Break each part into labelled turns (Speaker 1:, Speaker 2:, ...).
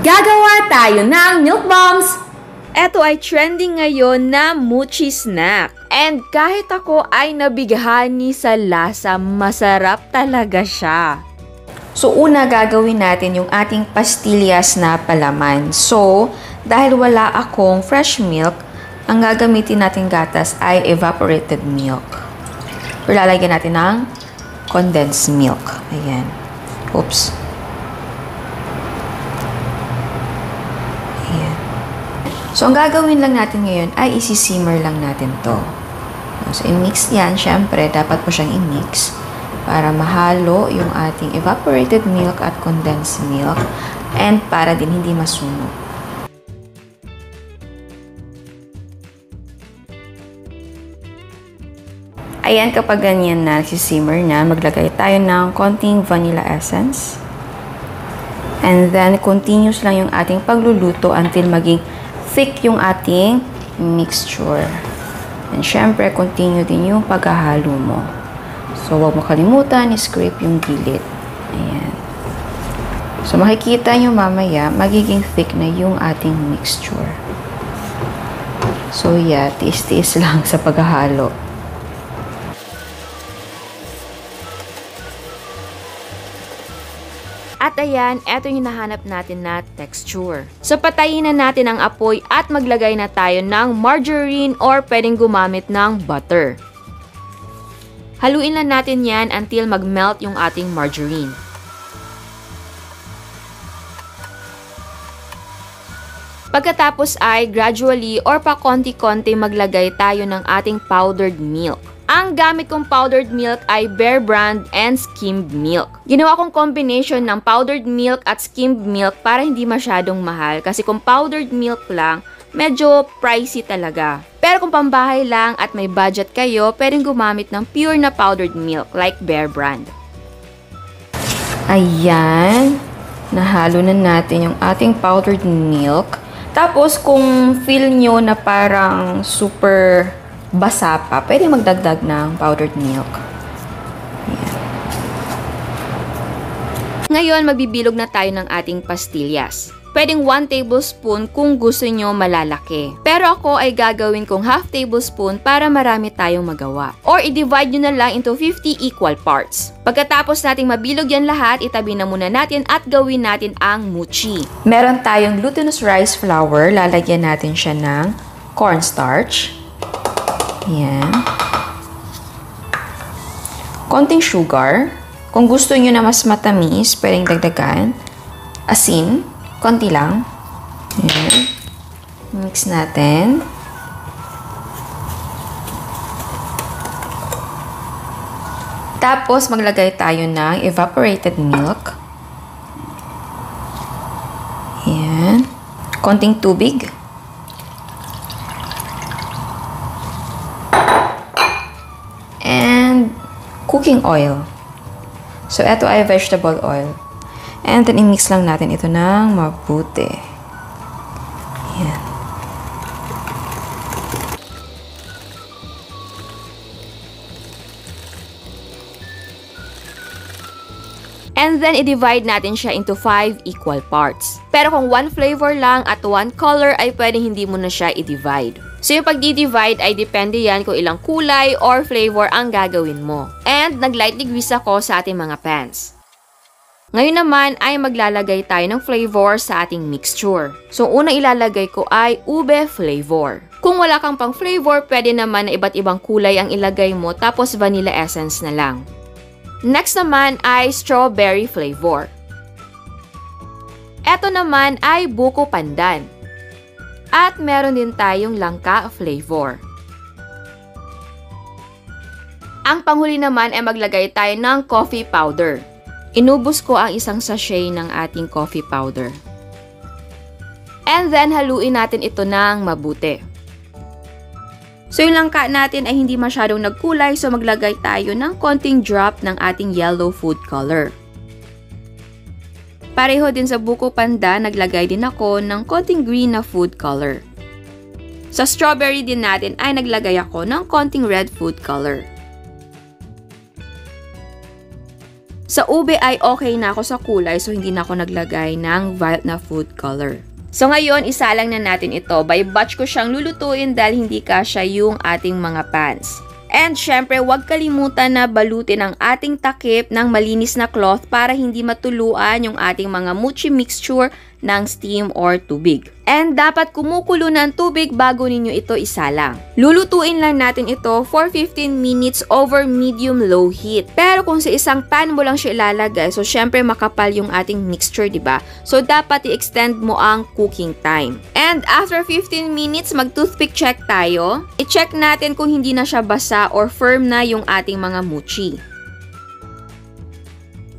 Speaker 1: Gagawa tayo ng milk bombs!
Speaker 2: Ito ay trending ngayon na mochi snack. And kahit ako ay nabighani sa lasa, masarap talaga siya.
Speaker 3: So una gagawin natin yung ating pastillas na palaman. So dahil wala akong fresh milk, ang gagamitin natin gatas ay evaporated milk. Or lalagyan natin ng condensed milk. Ayan. Oops. Ayan. So, ang gagawin lang natin ngayon ay isi-simmer lang natin to. So, i-mix yan. Siyempre, dapat po siyang i-mix para mahalo yung ating evaporated milk at condensed milk and para din hindi masunog. Ayan, kapag ganyan na, si-simmer na, maglagay tayo ng konting vanilla essence. And then, continuous lang yung ating pagluluto until maging thick yung ating mixture. And syempre, continue din yung paghahalo mo. So, huwag mo kalimutan, scrape yung gilid. Ayan. So, makikita nyo mamaya, magiging thick na yung ating mixture. So, yeah, tiis-tiis lang sa paghahalo.
Speaker 2: At ayan, eto yung hinahanap natin na texture. So patayin na natin ang apoy at maglagay na tayo ng margarine or pwedeng gumamit ng butter. Haluin lang natin yan until mag-melt yung ating margarine. Pagkatapos ay gradually or pa konti-konti maglagay tayo ng ating powdered milk. Ang gamit kong powdered milk ay Bear Brand and skimmed milk. Ginawa kong combination ng powdered milk at skimmed milk para hindi masyadong mahal kasi kung powdered milk lang, medyo pricey talaga. Pero kung pambahay lang at may budget kayo, pwedeng gumamit ng pure na powdered milk like Bear Brand.
Speaker 3: Ayan, nahalo na natin yung ating powdered milk. Tapos kung feel nyo na parang super basa pa, pwede magdagdag ng powdered milk. Ayan.
Speaker 2: Ngayon, magbibilog na tayo ng ating pastillas. Pwedeng 1 tablespoon kung gusto nyo malalaki. Pero ako ay gagawin kong half tablespoon para marami tayong magawa. Or i-divide nyo na lang into 50 equal parts. Pagkatapos nating mabilog yan lahat, itabi na muna natin at gawin natin ang mochi.
Speaker 3: Meron tayong glutinous rice flour. Lalagyan natin siya ng cornstarch. Ayan. Konting sugar. Kung gusto nyo na mas matamis, pwedeng dagdagan. Asin. Konti lang. Ayan. Mix natin. Tapos, maglagay tayo ng evaporated milk. Ayan. Konting tubig. Cooking oil. So, ito ay vegetable oil. And then, i-mix lang natin ito ng mabuti. Ayan.
Speaker 2: And then, i-divide natin siya into 5 equal parts. Pero kung 1 flavor lang at 1 color, ay pwedeng hindi mo na siya i-divide. So, yung pag-divide ay depende yan kung ilang kulay or flavor ang gagawin mo. And, nag-lightly grease ako sa ating mga pans. Ngayon naman ay maglalagay tayo ng flavor sa ating mixture. So, unang ilalagay ko ay ube flavor. Kung wala kang pang flavor, pwede naman na iba't ibang kulay ang ilagay mo tapos vanilla essence na lang. Next naman ay strawberry flavor. Ito naman ay buko pandan. At meron din tayong langka flavor. Ang panghuli naman ay maglagay tayo ng coffee powder. Inubos ko ang isang sachet ng ating coffee powder. And then haluin natin ito ng mabuti. So yung langka natin ay hindi masyadong nagkulay, so maglagay tayo ng konting drop ng ating yellow food color. Pareho din sa buko panda, naglagay din ako ng konting green na food color. Sa strawberry din natin ay naglagay ako ng konting red food color. Sa ube ay okay na ako sa kulay, so hindi na ako naglagay ng violet na food color. So ngayon, isalang na natin ito. By batch ko siyang lulutuin dahil hindi kasya yung ating mga pans. And syempre, huwag kalimutan na balutin ang ating takip ng malinis na cloth para hindi matuluan yung ating mga mochi mixture ng steam or tubig. And dapat kumukulo na ang tubig bago ninyo ito isalang. Lulutuin lang natin ito for 15 minutes over medium-low heat. Pero kung sa isang pan mo lang siya ilalagay, so syempre makapal yung ating mixture, diba? So dapat i-extend mo ang cooking time. And after 15 minutes, mag-toothpick check tayo. I-check natin kung hindi na siya basa or firm na yung ating mga mochi.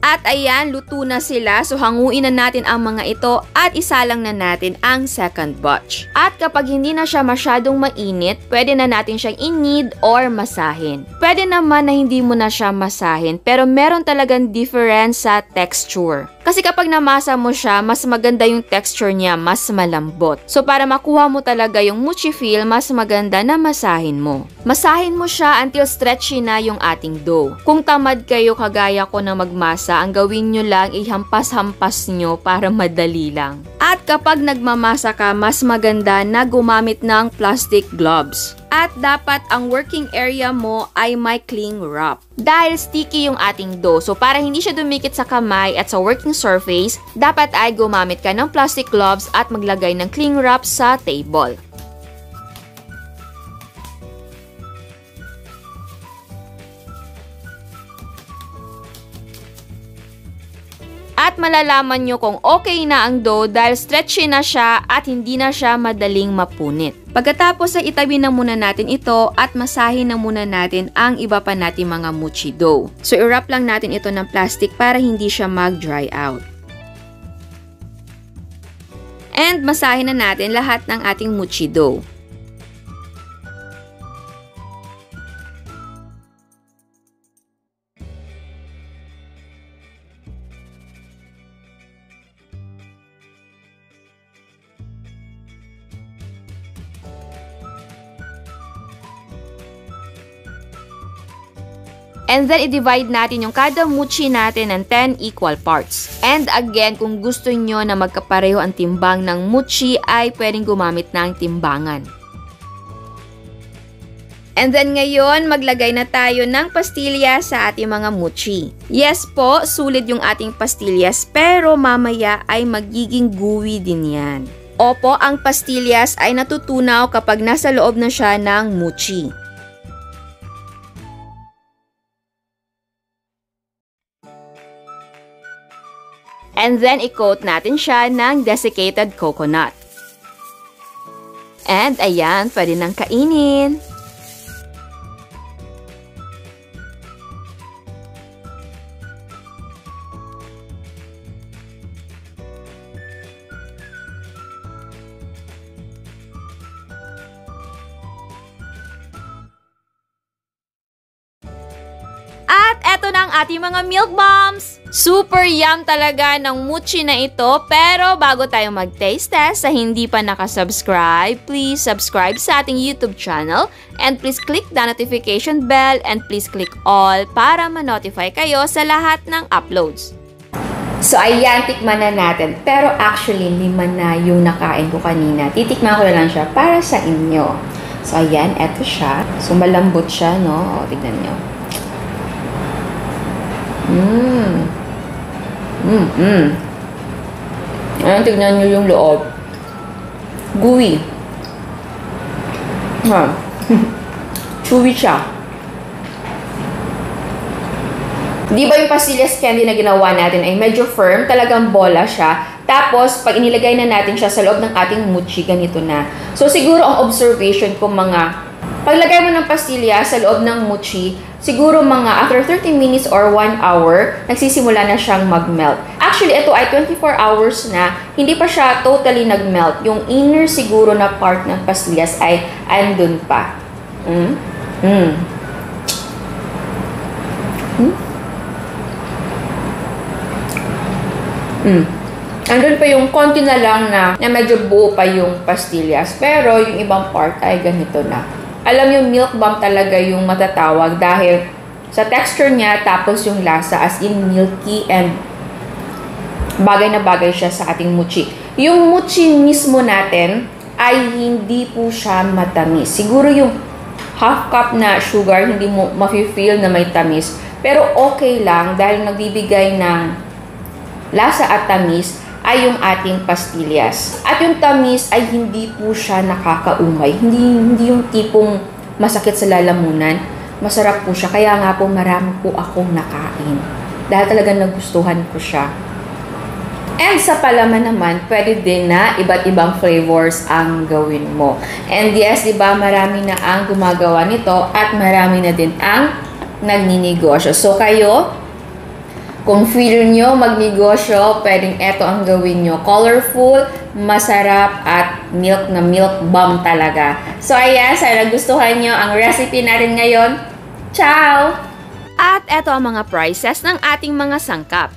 Speaker 2: At ayan, luto na sila. So hanguin na natin ang mga ito at isalang na natin ang second batch. At kapag hindi na siya masyadong mainit, pwede na natin siyang i-knead or masahin. Pwede naman na hindi mo na siya masahin, pero meron talagang difference sa texture. Kasi kapag namasa mo siya, mas maganda yung texture niya, mas malambot. So para makuha mo talaga yung mochi feel, mas maganda na masahin mo. Masahin mo siya until stretchy na yung ating dough. Kung tamad kayo kagaya ko na magmasa, ang gawin nyo lang ihampas-hampas nyo para madali lang. At kapag nagmamasa ka, mas maganda na gumamit ng plastic gloves. At dapat ang working area mo ay may cling wrap. Dahil sticky yung ating dough, so para hindi siya dumikit sa kamay at sa working surface, dapat ay gumamit ka ng plastic gloves at maglagay ng cling wrap sa table. At malalaman nyo kung okay na ang dough dahil stretchy na siya at hindi na siya madaling mapunit. Pagkatapos ay itabi na muna natin ito at masahin na muna natin ang iba pa nating mga mochi dough. So i-wrap lang natin ito ng plastic para hindi siya mag-dry out. And masahin na natin lahat ng ating mochi dough. And then, i-divide natin yung kada mochi natin ng 10 equal parts. And again, kung gusto nyo na magkapareho ang timbang ng mochi, ay pwedeng gumamit ng timbangan. And then ngayon, maglagay na tayo ng pastillas sa ating mga mochi. Yes po, sulit yung ating pastillas, pero mamaya ay magiging gooey din yan. Opo, ang pastillas ay natutunaw kapag nasa loob na siya ng mochi. And then, i-coat natin siya ng desiccated coconut. And ayan, pwede nang kainin. At eto na ang ating mga milk bombs! Super yum talaga ng mochi na ito, pero bago tayo mag-taste test, sa hindi pa nakasubscribe, please subscribe sa ating YouTube channel and please click the notification bell and please click all para ma-notify kayo sa lahat ng uploads. So ayan, tikman na natin. Pero actually, 5 na yung nakain ko kanina. Titikman ko na lang siya para sa inyo. So ayan, eto siya. So malambot siya, no? O, tignan nyo. Ayan, tignan nyo yung loob. Gooey. Chewy siya. Di ba yung pastillas candy na ginawa natin ay medyo firm, talagang bola siya. Tapos, pag inilagay na natin siya sa loob ng ating mochi, ganito na. So, siguro ang observation ko paglagay mo ng pastillas sa loob ng mochi, siguro mga after 30 minutes or 1 hour, nagsisimula na siyang mag-melt. Actually, ito ay 24 hours na, hindi pa siya totally nag-melt. Yung inner siguro na part ng pastillas ay andun pa. Andun pa yung konti na lang na medyo buo pa yung pastillas. Pero yung ibang part ay ganito na. Alam yung milk bomb talaga yung matatawag dahil
Speaker 3: sa texture niya, tapos yung lasa, as in milky and bagay na bagay siya sa ating mochi. Yung mochi mismo natin ay hindi po siya matamis. Siguro yung half cup na sugar, hindi mo mafe-feel na may tamis. Pero okay lang dahil nagbibigay ng lasa at tamis ay yung ating pastillas. At yung tamis ay hindi po siya nakakaumay. Hindi yung tipong masakit sa lalamunan. Masarap po siya. Kaya nga po marami po akong nakain. Dahil talagang nagustuhan ko siya. And sa palaman naman, pwede din na iba't ibang flavors ang gawin mo. And yes, diba, marami na ang gumagawa nito at marami na din ang nagninegosyo. So kayo, kung feel nyo magnegosyo, pwedeng eto ang gawin nyo. Colorful, masarap, at milk na milk bomb talaga. So ayan, sana nagustuhan nyo ang recipe natin ngayon. Ciao!
Speaker 2: At eto ang mga prices ng ating mga sangkap.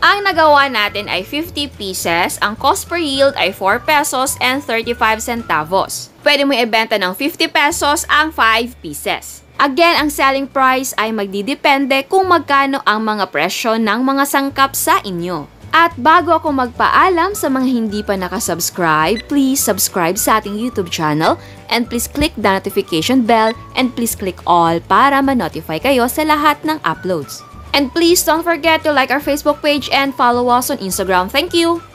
Speaker 2: Ang nagawa natin ay 50 pieces, ang cost per yield ay 4 pesos and 35 centavos. Pwede mo ibenta ng 50 pesos ang 5 pieces. Again, ang selling price ay magdidepende kung magkano ang mga presyo ng mga sangkap sa inyo. At bago ako magpaalam sa mga hindi pa nakasubscribe, please subscribe sa ating YouTube channel and please click the notification bell and please click all para ma-notify kayo sa lahat ng uploads. And please don't forget to like our Facebook page and follow us on Instagram. Thank you!